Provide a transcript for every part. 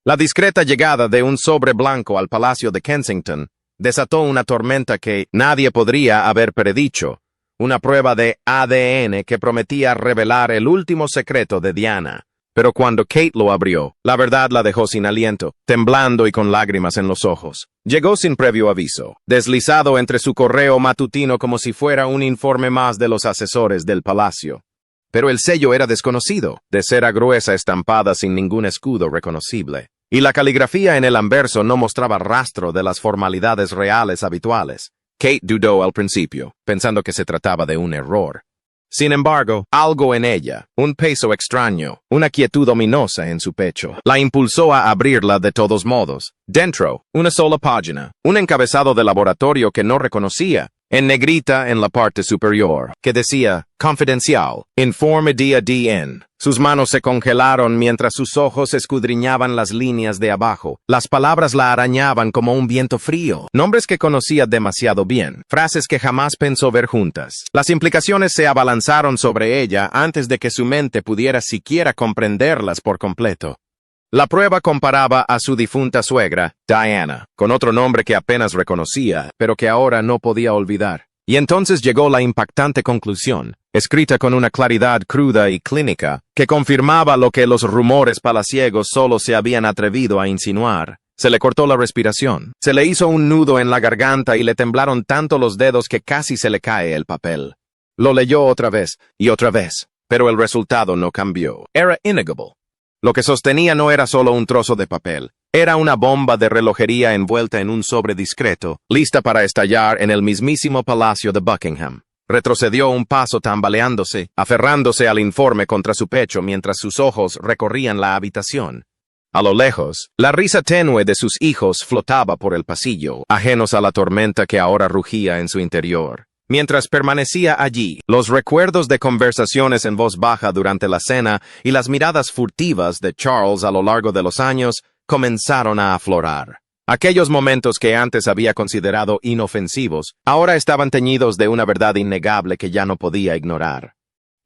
La discreta llegada de un sobre blanco al Palacio de Kensington desató una tormenta que nadie podría haber predicho, una prueba de ADN que prometía revelar el último secreto de Diana. Pero cuando Kate lo abrió, la verdad la dejó sin aliento, temblando y con lágrimas en los ojos. Llegó sin previo aviso, deslizado entre su correo matutino como si fuera un informe más de los asesores del palacio. Pero el sello era desconocido, de cera gruesa estampada sin ningún escudo reconocible. Y la caligrafía en el anverso no mostraba rastro de las formalidades reales habituales. Kate dudó al principio, pensando que se trataba de un error. Sin embargo, algo en ella, un peso extraño, una quietud ominosa en su pecho, la impulsó a abrirla de todos modos. Dentro, una sola página, un encabezado de laboratorio que no reconocía, en negrita en la parte superior, que decía, confidencial, informe día DN. Sus manos se congelaron mientras sus ojos escudriñaban las líneas de abajo. Las palabras la arañaban como un viento frío. Nombres que conocía demasiado bien. Frases que jamás pensó ver juntas. Las implicaciones se abalanzaron sobre ella antes de que su mente pudiera siquiera comprenderlas por completo. La prueba comparaba a su difunta suegra, Diana, con otro nombre que apenas reconocía, pero que ahora no podía olvidar. Y entonces llegó la impactante conclusión, escrita con una claridad cruda y clínica, que confirmaba lo que los rumores palaciegos solo se habían atrevido a insinuar. Se le cortó la respiración, se le hizo un nudo en la garganta y le temblaron tanto los dedos que casi se le cae el papel. Lo leyó otra vez, pero el resultado no cambió. Era innegable. Lo que sostenía no era solo un trozo de papel, era una bomba de relojería envuelta en un sobre discreto, lista para estallar en el mismísimo palacio de Buckingham. Retrocedió un paso tambaleándose, aferrándose al informe contra su pecho mientras sus ojos recorrían la habitación. A lo lejos, la risa tenue de sus hijos flotaba por el pasillo, ajenos a la tormenta que ahora rugía en su interior. Mientras permanecía allí, los recuerdos de conversaciones en voz baja durante la cena y las miradas furtivas de Charles a lo largo de los años comenzaron a aflorar. Aquellos momentos que antes había considerado inofensivos, ahora estaban teñidos de una verdad innegable que ya no podía ignorar.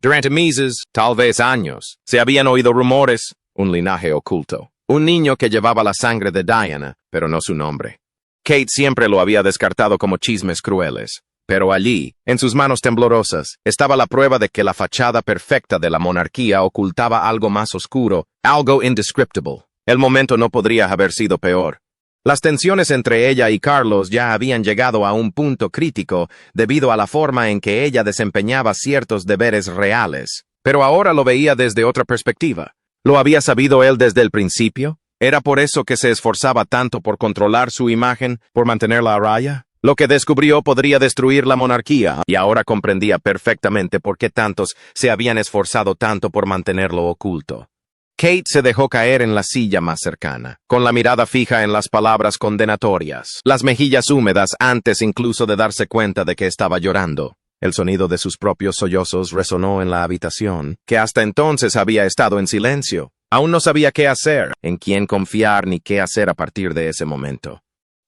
Durante meses, tal vez años, se habían oído rumores, un linaje oculto, un niño que llevaba la sangre de Diana, pero no su nombre. Kate siempre lo había descartado como chismes crueles. Pero allí, en sus manos temblorosas, estaba la prueba de que la fachada perfecta de la monarquía ocultaba algo más oscuro, algo indescriptible. El momento no podría haber sido peor. Las tensiones entre ella y Carlos ya habían llegado a un punto crítico debido a la forma en que ella desempeñaba ciertos deberes reales. Pero ahora lo veía desde otra perspectiva. ¿Lo había sabido él desde el principio? ¿Era por eso que se esforzaba tanto por controlar su imagen, por mantenerla a raya? Lo que descubrió podría destruir la monarquía, y ahora comprendía perfectamente por qué tantos se habían esforzado tanto por mantenerlo oculto. Kate se dejó caer en la silla más cercana, con la mirada fija en las palabras condenatorias, las mejillas húmedas antes incluso de darse cuenta de que estaba llorando. El sonido de sus propios sollozos resonó en la habitación, que hasta entonces había estado en silencio. Aún no sabía qué hacer, en quién confiar ni qué hacer a partir de ese momento.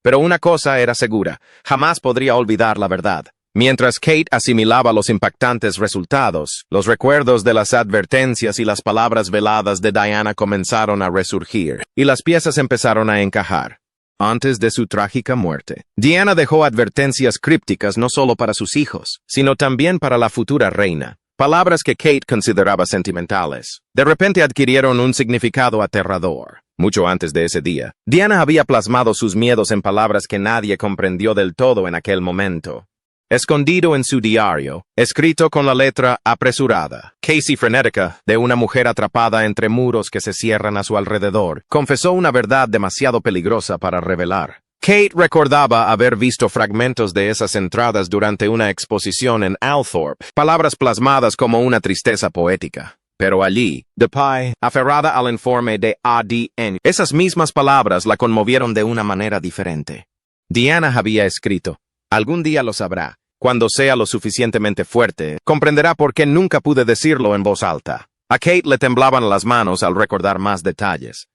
Pero una cosa era segura, jamás podría olvidar la verdad. Mientras Kate asimilaba los impactantes resultados, los recuerdos de las advertencias y las palabras veladas de Diana comenzaron a resurgir, y las piezas empezaron a encajar. Antes de su trágica muerte, Diana dejó advertencias crípticas no solo para sus hijos, sino también para la futura reina. Palabras que Kate consideraba sentimentales, de repente adquirieron un significado aterrador. Mucho antes de ese día, Diana había plasmado sus miedos en palabras que nadie comprendió del todo en aquel momento. Escondido en su diario, escrito con la letra apresurada, casi frenética, de una mujer atrapada entre muros que se cierran a su alrededor, confesó una verdad demasiado peligrosa para revelar. Kate recordaba haber visto fragmentos de esas entradas durante una exposición en Althorpe, palabras plasmadas como una tristeza poética. Pero allí, Dupay, aferrada al informe de ADN, esas mismas palabras la conmovieron de una manera diferente. Diana había escrito, algún día lo sabrá, cuando sea lo suficientemente fuerte, comprenderá por qué nunca pude decirlo en voz alta. A Kate le temblaban las manos al recordar más detalles.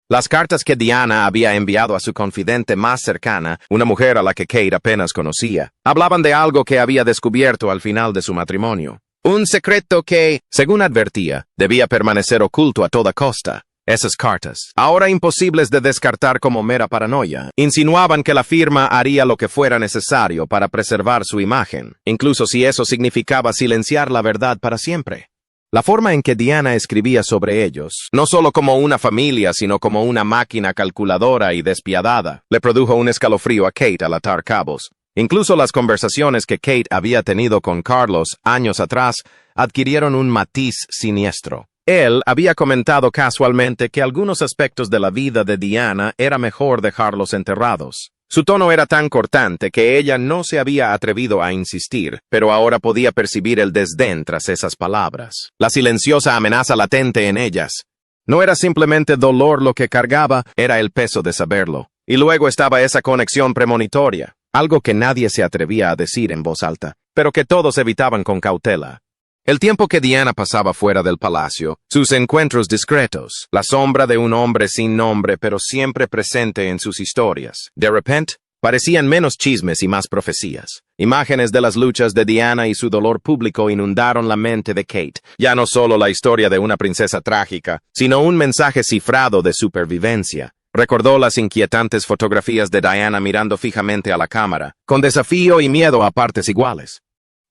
Las cartas que Diana había enviado a su confidente más cercana, una mujer a la que Kate apenas conocía, hablaban de algo que había descubierto al final de su matrimonio. Un secreto que, según advertía, debía permanecer oculto a toda costa. Esas cartas, ahora imposibles de descartar como mera paranoia, insinuaban que la firma haría lo que fuera necesario para preservar su imagen, incluso si eso significaba silenciar la verdad para siempre. La forma en que Diana escribía sobre ellos, no solo como una familia, sino como una máquina calculadora y despiadada, le produjo un escalofrío a Kate al atar cabos. Incluso las conversaciones que Kate había tenido con Carlos años atrás adquirieron un matiz siniestro. Él había comentado casualmente que algunos aspectos de la vida de Diana era mejor dejarlos enterrados. Su tono era tan cortante que ella no se había atrevido a insistir, pero ahora podía percibir el desdén tras esas palabras, la silenciosa amenaza latente en ellas. No era simplemente dolor lo que cargaba, era el peso de saberlo. Y luego estaba esa conexión premonitoria, algo que nadie se atrevía a decir en voz alta, pero que todos evitaban con cautela. El tiempo que Diana pasaba fuera del palacio, sus encuentros discretos, la sombra de un hombre sin nombre pero siempre presente en sus historias, de repente, parecían menos chismes y más profecías. Imágenes de las luchas de Diana y su dolor público inundaron la mente de Kate, ya no solo la historia de una princesa trágica, sino un mensaje cifrado de supervivencia. Recordó las inquietantes fotografías de Diana mirando fijamente a la cámara, con desafío y miedo a partes iguales.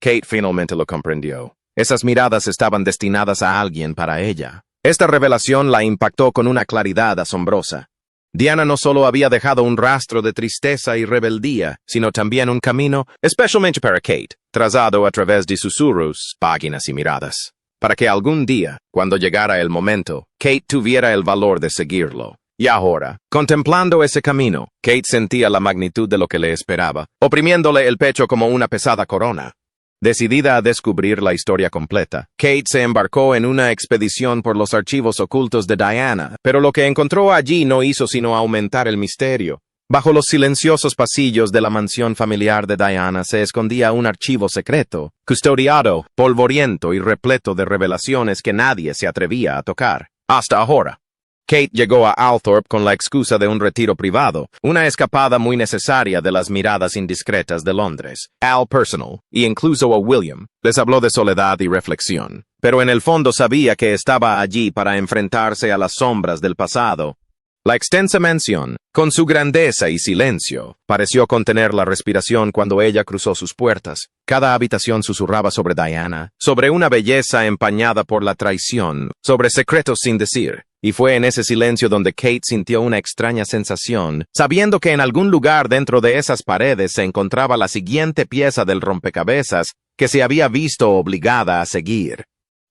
Kate finalmente lo comprendió. Esas miradas estaban destinadas a alguien para ella. Esta revelación la impactó con una claridad asombrosa. Diana no solo había dejado un rastro de tristeza y rebeldía, sino también un camino, especialmente para Kate, trazado a través de susurros, páginas y miradas, para que algún día, cuando llegara el momento, Kate tuviera el valor de seguirlo. Y ahora, contemplando ese camino, Kate sentía la magnitud de lo que le esperaba, oprimiéndole el pecho como una pesada corona. Decidida a descubrir la historia completa, Kate se embarcó en una expedición por los archivos ocultos de Diana, pero lo que encontró allí no hizo sino aumentar el misterio. Bajo los silenciosos pasillos de la mansión familiar de Diana se escondía un archivo secreto, custodiado, polvoriento y repleto de revelaciones que nadie se atrevía a tocar. Hasta ahora. Kate llegó a Althorpe con la excusa de un retiro privado, una escapada muy necesaria de las miradas indiscretas de Londres. Al personal, y incluso a William, les habló de soledad y reflexión, pero en el fondo sabía que estaba allí para enfrentarse a las sombras del pasado. La extensa mansión, con su grandeza y silencio, pareció contener la respiración cuando ella cruzó sus puertas. Cada habitación susurraba sobre Diana, sobre una belleza empañada por la traición, sobre secretos sin decir. Y fue en ese silencio donde Kate sintió una extraña sensación, sabiendo que en algún lugar dentro de esas paredes se encontraba la siguiente pieza del rompecabezas que se había visto obligada a seguir.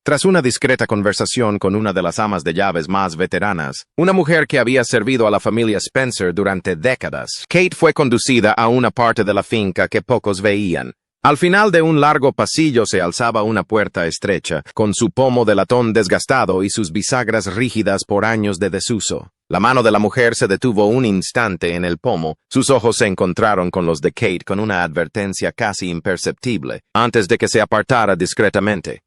Tras una discreta conversación con una de las amas de llaves más veteranas, una mujer que había servido a la familia Spencer durante décadas, Kate fue conducida a una parte de la finca que pocos veían. Al final de un largo pasillo se alzaba una puerta estrecha, con su pomo de latón desgastado y sus bisagras rígidas por años de desuso. La mano de la mujer se detuvo un instante en el pomo, sus ojos se encontraron con los de Kate con una advertencia casi imperceptible, antes de que se apartara discretamente.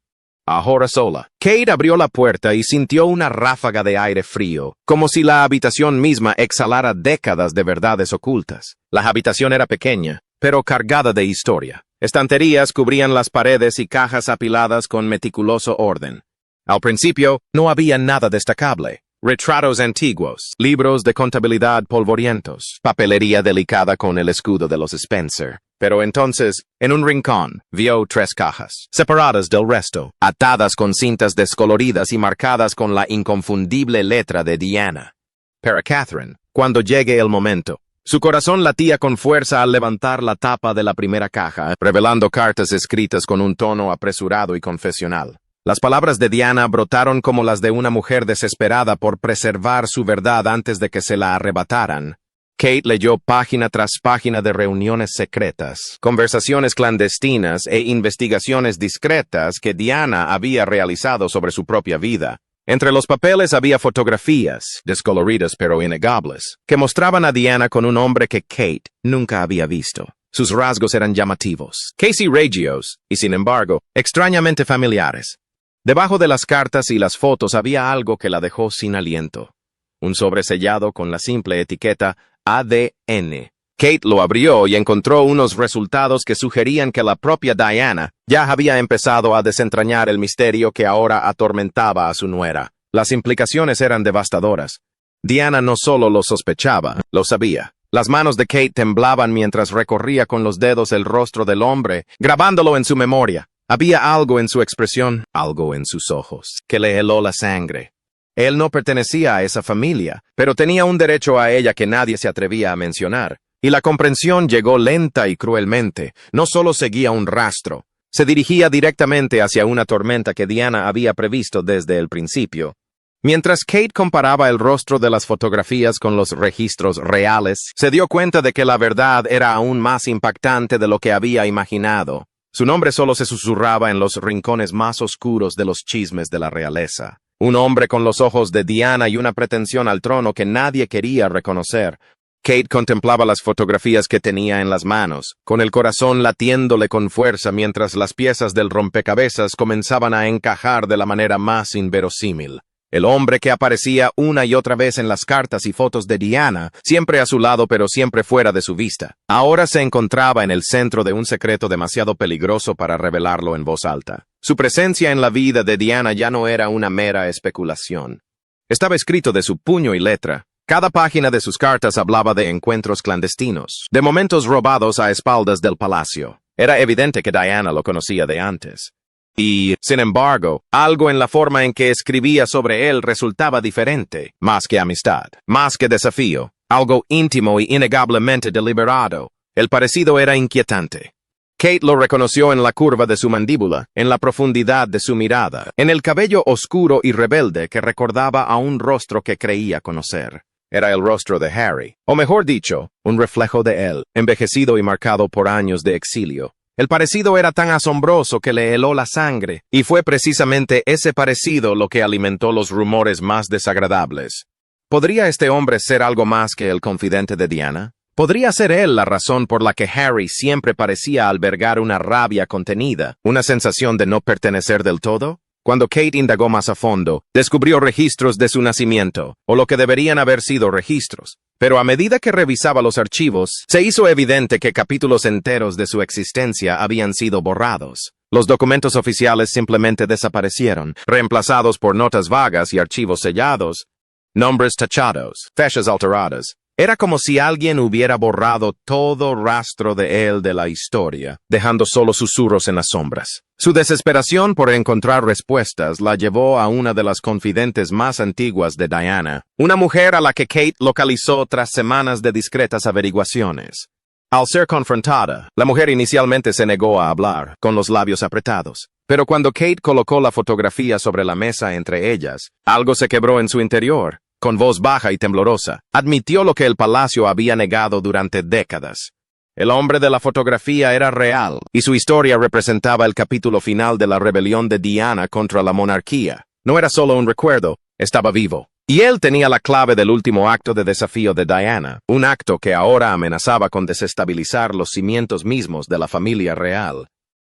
Ahora sola. Kate abrió la puerta y sintió una ráfaga de aire frío, como si la habitación misma exhalara décadas de verdades ocultas. La habitación era pequeña, pero cargada de historia. Estanterías cubrían las paredes y cajas apiladas con meticuloso orden. Al principio, no había nada destacable. Retratos antiguos, libros de contabilidad polvorientos, papelería delicada con el escudo de los Spencer. Pero entonces, en un rincón, vio 3 cajas, separadas del resto, atadas con cintas descoloridas y marcadas con la inconfundible letra de Diana. Para Catherine, cuando llegue el momento. Su corazón latía con fuerza al levantar la tapa de la primera caja, revelando cartas escritas con un tono apresurado y confesional. Las palabras de Diana brotaron como las de una mujer desesperada por preservar su verdad antes de que se la arrebataran. Kate leyó página tras página de reuniones secretas, conversaciones clandestinas e investigaciones discretas que Diana había realizado sobre su propia vida. Entre los papeles había fotografías, descoloridas pero innegables, que mostraban a Diana con un hombre que Kate nunca había visto. Sus rasgos eran llamativos, casi regios, y sin embargo, extrañamente familiares. Debajo de las cartas y las fotos había algo que la dejó sin aliento. Un sobre sellado con la simple etiqueta ADN. Kate lo abrió y encontró unos resultados que sugerían que la propia Diana ya había empezado a desentrañar el misterio que ahora atormentaba a su nuera. Las implicaciones eran devastadoras. Diana no solo lo sospechaba, lo sabía. Las manos de Kate temblaban mientras recorría con los dedos el rostro del hombre, grabándolo en su memoria. Había algo en su expresión, algo en sus ojos, que le heló la sangre. Él no pertenecía a esa familia, pero tenía un derecho a ella que nadie se atrevía a mencionar. Y la comprensión llegó lenta y cruelmente. No solo seguía un rastro, se dirigía directamente hacia una tormenta que Diana había previsto desde el principio. Mientras Kate comparaba el rostro de las fotografías con los registros reales, se dio cuenta de que la verdad era aún más impactante de lo que había imaginado. Su nombre solo se susurraba en los rincones más oscuros de los chismes de la realeza. Un hombre con los ojos de Diana y una pretensión al trono que nadie quería reconocer. Kate contemplaba las fotografías que tenía en las manos, con el corazón latiéndole con fuerza mientras las piezas del rompecabezas comenzaban a encajar de la manera más inverosímil. El hombre que aparecía una y otra vez en las cartas y fotos de Diana, siempre a su lado pero siempre fuera de su vista, ahora se encontraba en el centro de un secreto demasiado peligroso para revelarlo en voz alta. Su presencia en la vida de Diana ya no era una mera especulación. Estaba escrito de su puño y letra. Cada página de sus cartas hablaba de encuentros clandestinos, de momentos robados a espaldas del palacio. Era evidente que Diana lo conocía de antes. Y, sin embargo, algo en la forma en que escribía sobre él resultaba diferente, más que amistad, más que desafío, algo íntimo y innegablemente deliberado. El parecido era inquietante. Kate lo reconoció en la curva de su mandíbula, en la profundidad de su mirada, en el cabello oscuro y rebelde que recordaba a un rostro que creía conocer. Era el rostro de Harry, o mejor dicho, un reflejo de él, envejecido y marcado por años de exilio. El parecido era tan asombroso que le heló la sangre, y fue precisamente ese parecido lo que alimentó los rumores más desagradables. ¿Podría este hombre ser algo más que el confidente de Diana? ¿Podría ser él la razón por la que Harry siempre parecía albergar una rabia contenida, una sensación de no pertenecer del todo? Cuando Kate indagó más a fondo, descubrió registros de su nacimiento, o lo que deberían haber sido registros. Pero a medida que revisaba los archivos, se hizo evidente que capítulos enteros de su existencia habían sido borrados. Los documentos oficiales simplemente desaparecieron, reemplazados por notas vagas y archivos sellados, nombres tachados, fechas alteradas. Era como si alguien hubiera borrado todo rastro de él de la historia, dejando solo susurros en las sombras. Su desesperación por encontrar respuestas la llevó a una de las confidentes más antiguas de Diana, una mujer a la que Kate localizó tras semanas de discretas averiguaciones. Al ser confrontada, la mujer inicialmente se negó a hablar, con los labios apretados. Pero cuando Kate colocó la fotografía sobre la mesa entre ellas, algo se quebró en su interior. Con voz baja y temblorosa, admitió lo que el palacio había negado durante décadas. El hombre de la fotografía era real, y su historia representaba el capítulo final de la rebelión de Diana contra la monarquía. No era solo un recuerdo, estaba vivo. Y él tenía la clave del último acto de desafío de Diana, un acto que ahora amenazaba con desestabilizar los cimientos mismos de la familia real.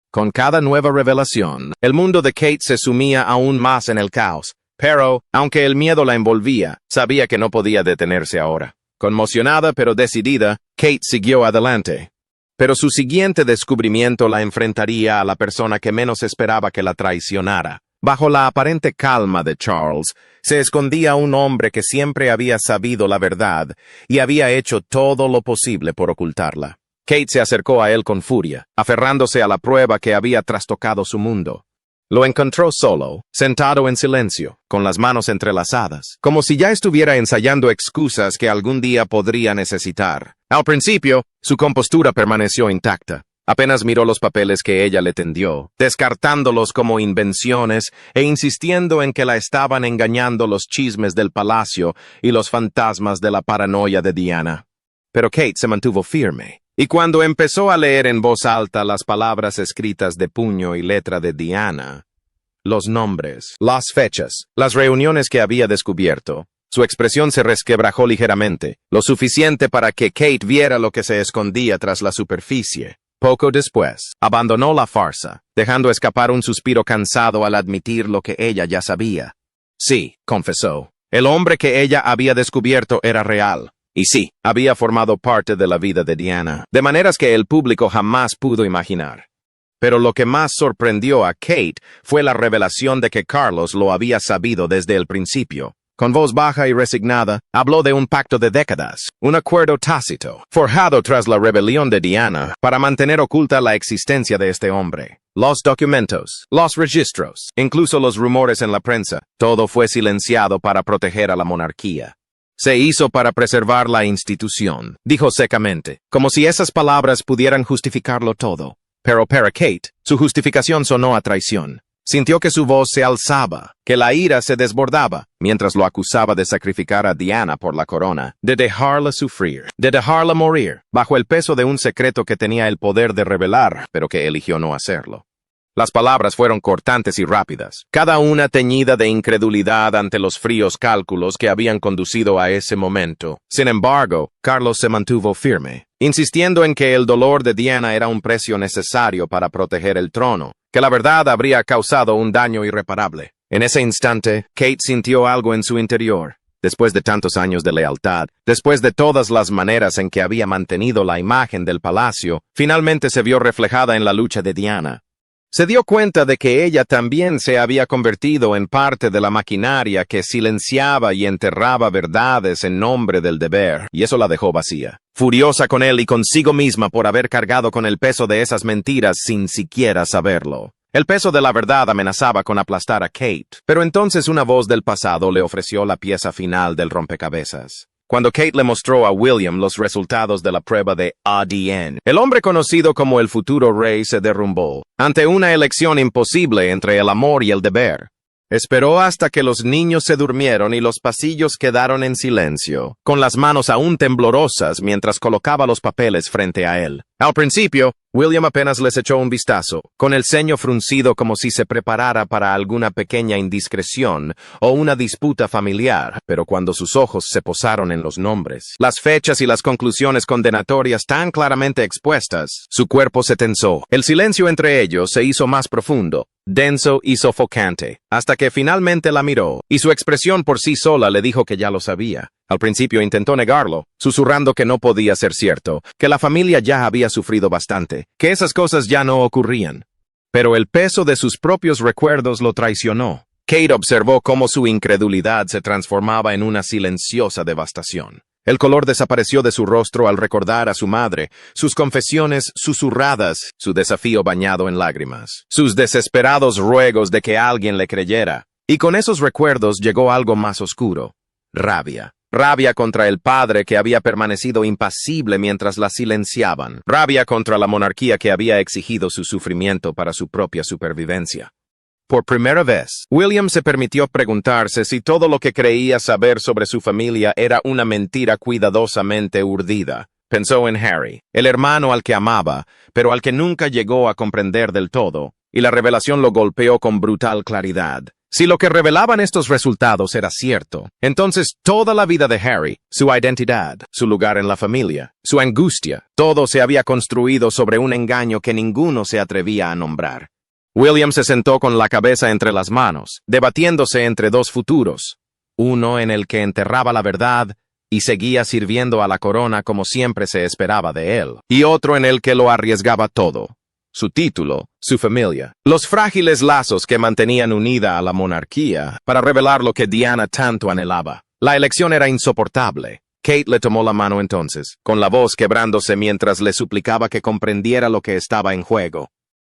Con cada nueva revelación, el mundo de Kate se sumía aún más en el caos. Pero, aunque el miedo la envolvía, sabía que no podía detenerse ahora. Conmocionada pero decidida, Kate siguió adelante. Pero su siguiente descubrimiento la enfrentaría a la persona que menos esperaba que la traicionara. Bajo la aparente calma de Charles, se escondía un hombre que siempre había sabido la verdad y había hecho todo lo posible por ocultarla. Kate se acercó a él con furia, aferrándose a la prueba que había trastocado su mundo. Lo encontró solo, sentado en silencio, con las manos entrelazadas, como si ya estuviera ensayando excusas que algún día podría necesitar. Al principio, su compostura permaneció intacta. Apenas miró los papeles que ella le tendió, descartándolos como invenciones e insistiendo en que la estaban engañando los chismes del palacio y los fantasmas de la paranoia de Diana. Pero Kate se mantuvo firme. Y cuando empezó a leer en voz alta las palabras escritas de puño y letra de Diana, los nombres, las fechas, las reuniones que había descubierto, su expresión se resquebrajó ligeramente, lo suficiente para que Kate viera lo que se escondía tras la superficie. Poco después, abandonó la farsa, dejando escapar un suspiro cansado al admitir lo que ella ya sabía. Sí, confesó, el hombre que ella había descubierto era real. Y sí, había formado parte de la vida de Diana, de maneras que el público jamás pudo imaginar. Pero lo que más sorprendió a Kate fue la revelación de que Carlos lo había sabido desde el principio. Con voz baja y resignada, habló de un pacto de décadas, un acuerdo tácito, forjado tras la rebelión de Diana, para mantener oculta la existencia de este hombre. Los documentos, los registros, incluso los rumores en la prensa, todo fue silenciado para proteger a la monarquía. Se hizo para preservar la institución, dijo secamente, como si esas palabras pudieran justificarlo todo. Pero para Kate, su justificación sonó a traición. Sintió que su voz se alzaba, que la ira se desbordaba, mientras lo acusaba de sacrificar a Diana por la corona, de dejarla sufrir, de dejarla morir, bajo el peso de un secreto que tenía el poder de revelar, pero que eligió no hacerlo. Las palabras fueron cortantes y rápidas, cada una teñida de incredulidad ante los fríos cálculos que habían conducido a ese momento. Sin embargo, Carlos se mantuvo firme, insistiendo en que el dolor de Diana era un precio necesario para proteger el trono, que la verdad habría causado un daño irreparable. En ese instante, Kate sintió algo en su interior. Después de tantos años de lealtad, después de todas las maneras en que había mantenido la imagen del palacio, finalmente se vio reflejada en la lucha de Diana. Se dio cuenta de que ella también se había convertido en parte de la maquinaria que silenciaba y enterraba verdades en nombre del deber, y eso la dejó vacía, furiosa con él y consigo misma por haber cargado con el peso de esas mentiras sin siquiera saberlo. El peso de la verdad amenazaba con aplastar a Kate, pero entonces una voz del pasado le ofreció la pieza final del rompecabezas. Cuando Kate le mostró a William los resultados de la prueba de ADN, el hombre conocido como el futuro rey se derrumbó, ante una elección imposible entre el amor y el deber. Esperó hasta que los niños se durmieron y los pasillos quedaron en silencio, con las manos aún temblorosas mientras colocaba los papeles frente a él. Al principio, William apenas les echó un vistazo, con el ceño fruncido como si se preparara para alguna pequeña indiscreción o una disputa familiar, pero cuando sus ojos se posaron en los nombres, las fechas y las conclusiones condenatorias tan claramente expuestas, su cuerpo se tensó. El silencio entre ellos se hizo más profundo, denso y sofocante, hasta que finalmente la miró, y su expresión por sí sola le dijo que ya lo sabía. Al principio intentó negarlo, susurrando que no podía ser cierto, que la familia ya había sufrido bastante, que esas cosas ya no ocurrían. Pero el peso de sus propios recuerdos lo traicionó. Kate observó cómo su incredulidad se transformaba en una silenciosa devastación. El color desapareció de su rostro al recordar a su madre, sus confesiones susurradas, su desafío bañado en lágrimas, sus desesperados ruegos de que alguien le creyera. Y con esos recuerdos llegó algo más oscuro: rabia. Rabia contra el padre que había permanecido impasible mientras la silenciaban. Rabia contra la monarquía que había exigido su sufrimiento para su propia supervivencia. Por primera vez, William se permitió preguntarse si todo lo que creía saber sobre su familia era una mentira cuidadosamente urdida. Pensó en Harry, el hermano al que amaba, pero al que nunca llegó a comprender del todo, y la revelación lo golpeó con brutal claridad. Si lo que revelaban estos resultados era cierto, entonces toda la vida de Harry, su identidad, su lugar en la familia, su angustia, todo se había construido sobre un engaño que ninguno se atrevía a nombrar. William se sentó con la cabeza entre las manos, debatiéndose entre dos futuros, uno en el que enterraba la verdad y seguía sirviendo a la corona como siempre se esperaba de él, y otro en el que lo arriesgaba todo. Su título, su familia, los frágiles lazos que mantenían unida a la monarquía para revelar lo que Diana tanto anhelaba. La elección era insoportable. Kate le tomó la mano entonces, con la voz quebrándose mientras le suplicaba que comprendiera lo que estaba en juego.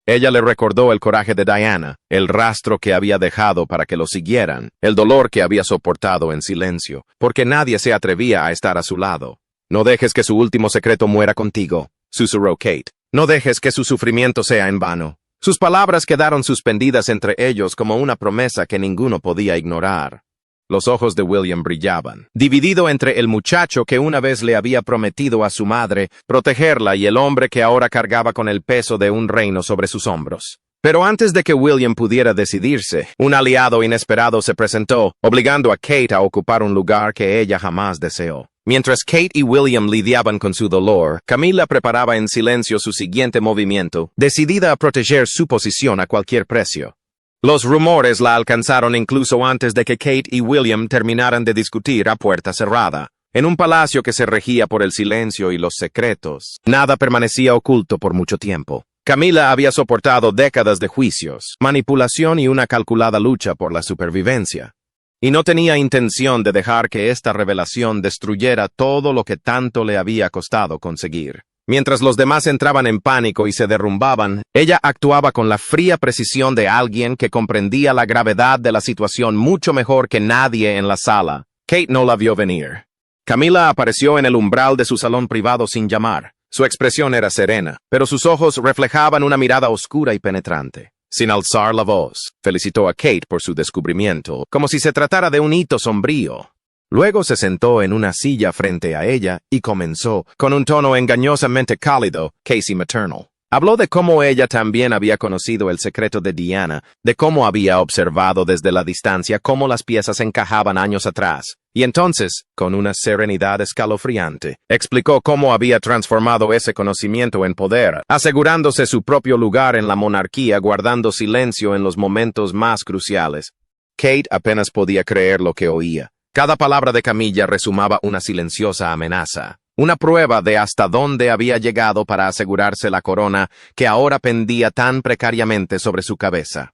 Ella le recordó el coraje de Diana, el rastro que había dejado para que lo siguieran, el dolor que había soportado en silencio, porque nadie se atrevía a estar a su lado. No dejes que su último secreto muera contigo, susurró Kate. No dejes que su sufrimiento sea en vano. Sus palabras quedaron suspendidas entre ellos como una promesa que ninguno podía ignorar. Los ojos de William brillaban, dividido entre el muchacho que una vez le había prometido a su madre protegerla y el hombre que ahora cargaba con el peso de un reino sobre sus hombros. Pero antes de que William pudiera decidirse, un aliado inesperado se presentó, obligando a Kate a ocupar un lugar que ella jamás deseó. Mientras Kate y William lidiaban con su dolor, Camilla preparaba en silencio su siguiente movimiento, decidida a proteger su posición a cualquier precio. Los rumores la alcanzaron incluso antes de que Kate y William terminaran de discutir a puerta cerrada. En un palacio que se regía por el silencio y los secretos, nada permanecía oculto por mucho tiempo. Camila había soportado décadas de juicios, manipulación y una calculada lucha por la supervivencia. Y no tenía intención de dejar que esta revelación destruyera todo lo que tanto le había costado conseguir. Mientras los demás entraban en pánico y se derrumbaban, ella actuaba con la fría precisión de alguien que comprendía la gravedad de la situación mucho mejor que nadie en la sala. Kate no la vio venir. Camila apareció en el umbral de su salón privado sin llamar. Su expresión era serena, pero sus ojos reflejaban una mirada oscura y penetrante. Sin alzar la voz, felicitó a Kate por su descubrimiento, como si se tratara de un hito sombrío. Luego se sentó en una silla frente a ella y comenzó, con un tono engañosamente cálido, Casey maternal. Habló de cómo ella también había conocido el secreto de Diana, de cómo había observado desde la distancia cómo las piezas encajaban años atrás. Y entonces, con una serenidad escalofriante, explicó cómo había transformado ese conocimiento en poder, asegurándose su propio lugar en la monarquía, guardando silencio en los momentos más cruciales. Kate apenas podía creer lo que oía. Cada palabra de Camilla resumaba una silenciosa amenaza, una prueba de hasta dónde había llegado para asegurarse la corona que ahora pendía tan precariamente sobre su cabeza.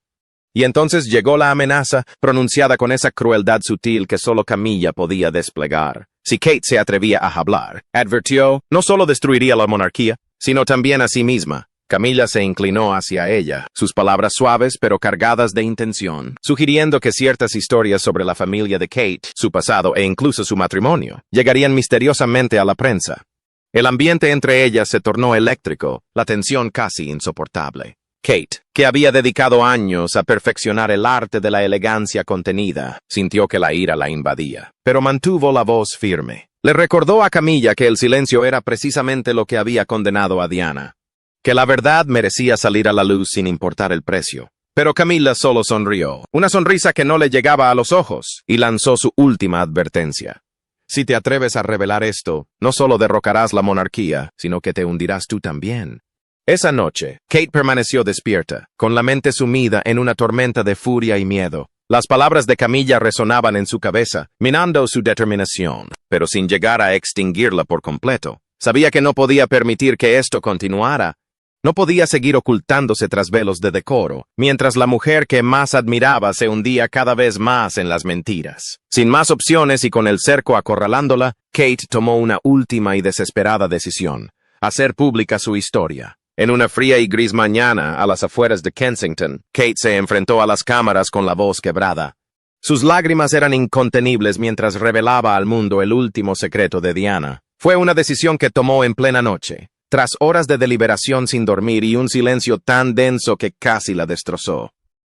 Y entonces llegó la amenaza, pronunciada con esa crueldad sutil que solo Camilla podía desplegar. Si Kate se atrevía a hablar, advirtió, no solo destruiría la monarquía, sino también a sí misma. Camilla se inclinó hacia ella, sus palabras suaves pero cargadas de intención, sugiriendo que ciertas historias sobre la familia de Kate, su pasado e incluso su matrimonio, llegarían misteriosamente a la prensa. El ambiente entre ellas se tornó eléctrico, la tensión casi insoportable. Kate, que había dedicado años a perfeccionar el arte de la elegancia contenida, sintió que la ira la invadía, pero mantuvo la voz firme. Le recordó a Camilla que el silencio era precisamente lo que había condenado a Diana, que la verdad merecía salir a la luz sin importar el precio. Pero Camilla solo sonrió, una sonrisa que no le llegaba a los ojos, y lanzó su última advertencia. Si te atreves a revelar esto, no solo derrocarás la monarquía, sino que te hundirás tú también. Esa noche, Kate permaneció despierta, con la mente sumida en una tormenta de furia y miedo. Las palabras de Camilla resonaban en su cabeza, minando su determinación, pero sin llegar a extinguirla por completo. Sabía que no podía permitir que esto continuara. No podía seguir ocultándose tras velos de decoro, mientras la mujer que más admiraba se hundía cada vez más en las mentiras. Sin más opciones y con el cerco acorralándola, Kate tomó una última y desesperada decisión: hacer pública su historia. En una fría y gris mañana, a las afueras de Kensington, Kate se enfrentó a las cámaras con la voz quebrada. Sus lágrimas eran incontenibles mientras revelaba al mundo el último secreto de Diana. Fue una decisión que tomó en plena noche, tras horas de deliberación sin dormir y un silencio tan denso que casi la destrozó.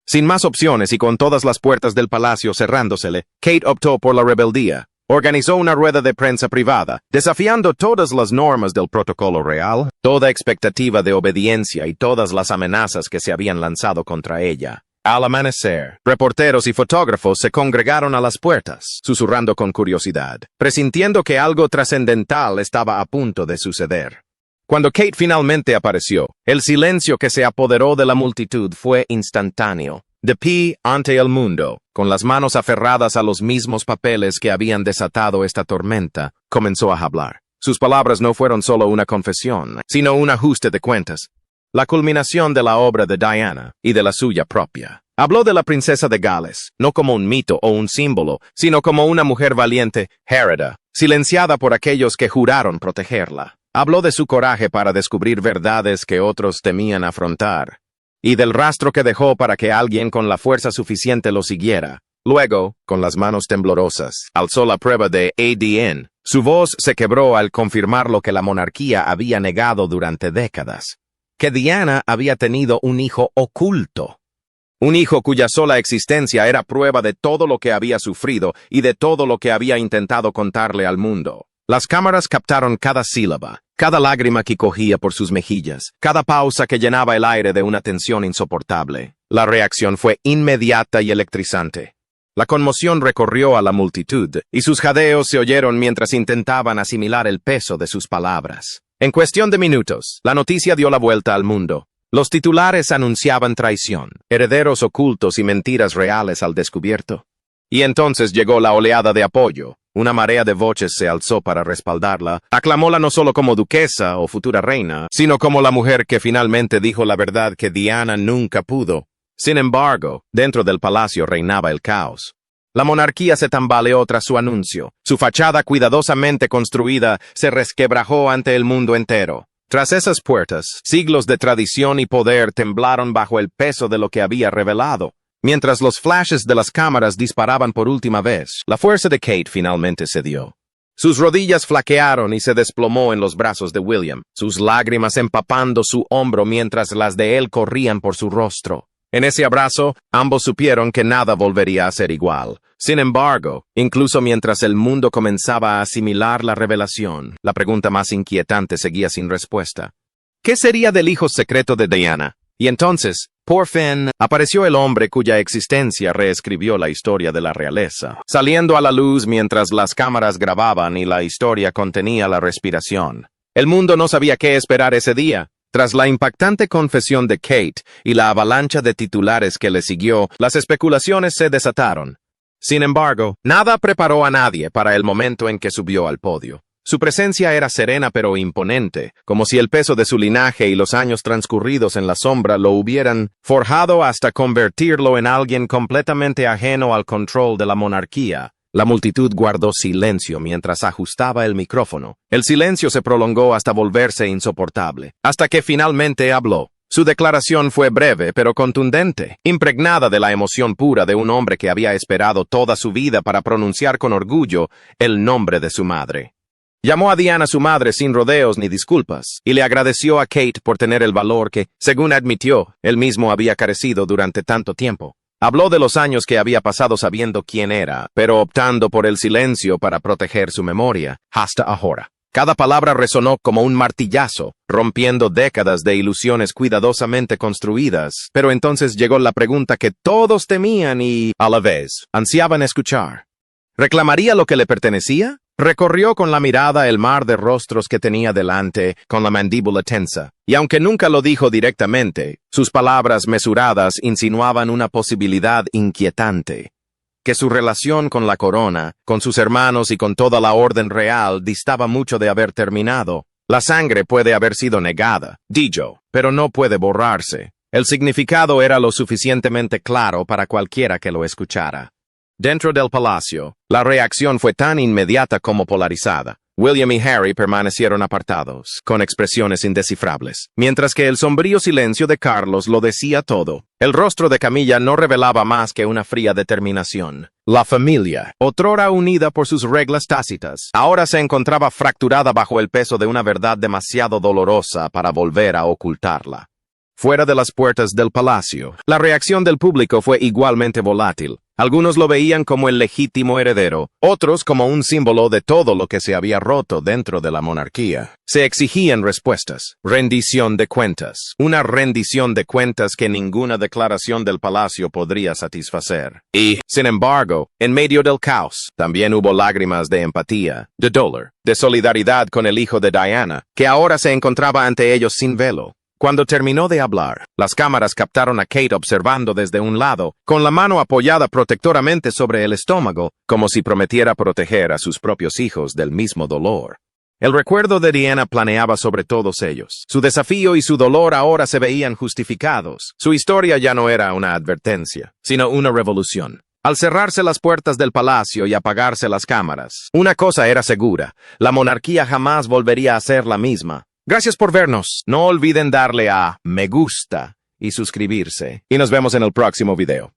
Sin más opciones y con todas las puertas del palacio cerrándosele, Kate optó por la rebeldía. Organizó una rueda de prensa privada, desafiando todas las normas del protocolo real, toda expectativa de obediencia y todas las amenazas que se habían lanzado contra ella. Al amanecer, reporteros y fotógrafos se congregaron a las puertas, susurrando con curiosidad, presintiendo que algo trascendental estaba a punto de suceder. Cuando Kate finalmente apareció, el silencio que se apoderó de la multitud fue instantáneo. De pie ante el mundo, con las manos aferradas a los mismos papeles que habían desatado esta tormenta, comenzó a hablar. Sus palabras no fueron solo una confesión, sino un ajuste de cuentas. La culminación de la obra de Diana y de la suya propia. Habló de la princesa de Gales, no como un mito o un símbolo, sino como una mujer valiente, héreda, silenciada por aquellos que juraron protegerla. Habló de su coraje para descubrir verdades que otros temían afrontar, y del rastro que dejó para que alguien con la fuerza suficiente lo siguiera. Luego, con las manos temblorosas, alzó la prueba de ADN. Su voz se quebró al confirmar lo que la monarquía había negado durante décadas: que Diana había tenido un hijo oculto. Un hijo cuya sola existencia era prueba de todo lo que había sufrido y de todo lo que había intentado contarle al mundo. Las cámaras captaron cada sílaba, cada lágrima que cogía por sus mejillas, cada pausa que llenaba el aire de una tensión insoportable. La reacción fue inmediata y electrizante. La conmoción recorrió a la multitud, y sus jadeos se oyeron mientras intentaban asimilar el peso de sus palabras. En cuestión de minutos, la noticia dio la vuelta al mundo. Los titulares anunciaban traición, herederos ocultos y mentiras reales al descubierto. Y entonces llegó la oleada de apoyo. Una marea de voces se alzó para respaldarla. Aclamóla no solo como duquesa o futura reina, sino como la mujer que finalmente dijo la verdad que Diana nunca pudo. Sin embargo, dentro del palacio reinaba el caos. La monarquía se tambaleó tras su anuncio. Su fachada cuidadosamente construida se resquebrajó ante el mundo entero. Tras esas puertas, siglos de tradición y poder temblaron bajo el peso de lo que había revelado. Mientras los flashes de las cámaras disparaban por última vez, la fuerza de Kate finalmente cedió. Sus rodillas flaquearon y se desplomó en los brazos de William, sus lágrimas empapando su hombro mientras las de él corrían por su rostro. En ese abrazo, ambos supieron que nada volvería a ser igual. Sin embargo, incluso mientras el mundo comenzaba a asimilar la revelación, la pregunta más inquietante seguía sin respuesta. ¿Qué sería del hijo secreto de Diana? Y entonces, por fin, apareció el hombre cuya existencia reescribió la historia de la realeza, saliendo a la luz mientras las cámaras grababan y la historia contenía la respiración. El mundo no sabía qué esperar ese día. Tras la impactante confesión de Kate y la avalancha de titulares que le siguió, las especulaciones se desataron. Sin embargo, nada preparó a nadie para el momento en que subió al podio. Su presencia era serena pero imponente, como si el peso de su linaje y los años transcurridos en la sombra lo hubieran forjado hasta convertirlo en alguien completamente ajeno al control de la monarquía. La multitud guardó silencio mientras ajustaba el micrófono. El silencio se prolongó hasta volverse insoportable, hasta que finalmente habló. Su declaración fue breve pero contundente, impregnada de la emoción pura de un hombre que había esperado toda su vida para pronunciar con orgullo el nombre de su madre. Llamó a Diana su madre sin rodeos ni disculpas, y le agradeció a Kate por tener el valor que, según admitió, él mismo había carecido durante tanto tiempo. Habló de los años que había pasado sabiendo quién era, pero optando por el silencio para proteger su memoria, hasta ahora. Cada palabra resonó como un martillazo, rompiendo décadas de ilusiones cuidadosamente construidas, pero entonces llegó la pregunta que todos temían y, a la vez, ansiaban escuchar. ¿Reclamaría lo que le pertenecía? Recorrió con la mirada el mar de rostros que tenía delante, con la mandíbula tensa, y aunque nunca lo dijo directamente, sus palabras mesuradas insinuaban una posibilidad inquietante. Que su relación con la corona, con sus hermanos y con toda la orden real distaba mucho de haber terminado. La sangre puede haber sido negada, dijo, pero no puede borrarse. El significado era lo suficientemente claro para cualquiera que lo escuchara. Dentro del palacio, la reacción fue tan inmediata como polarizada. William y Harry permanecieron apartados, con expresiones indescifrables, mientras que el sombrío silencio de Carlos lo decía todo. El rostro de Camilla no revelaba más que una fría determinación. La familia, otrora unida por sus reglas tácitas, ahora se encontraba fracturada bajo el peso de una verdad demasiado dolorosa para volver a ocultarla. Fuera de las puertas del palacio, la reacción del público fue igualmente volátil. Algunos lo veían como el legítimo heredero, otros como un símbolo de todo lo que se había roto dentro de la monarquía. Se exigían respuestas, rendición de cuentas, una rendición de cuentas que ninguna declaración del palacio podría satisfacer. Y, sin embargo, en medio del caos, también hubo lágrimas de empatía, de dolor, de solidaridad con el hijo de Diana, que ahora se encontraba ante ellos sin velo. Cuando terminó de hablar, las cámaras captaron a Kate observando desde un lado, con la mano apoyada protectoramente sobre el estómago, como si prometiera proteger a sus propios hijos del mismo dolor. El recuerdo de Diana planeaba sobre todos ellos. Su desafío y su dolor ahora se veían justificados. Su historia ya no era una advertencia, sino una revolución. Al cerrarse las puertas del palacio y apagarse las cámaras, una cosa era segura: la monarquía jamás volvería a ser la misma. Gracias por vernos. No olviden darle a me gusta y suscribirse. Y nos vemos en el próximo video.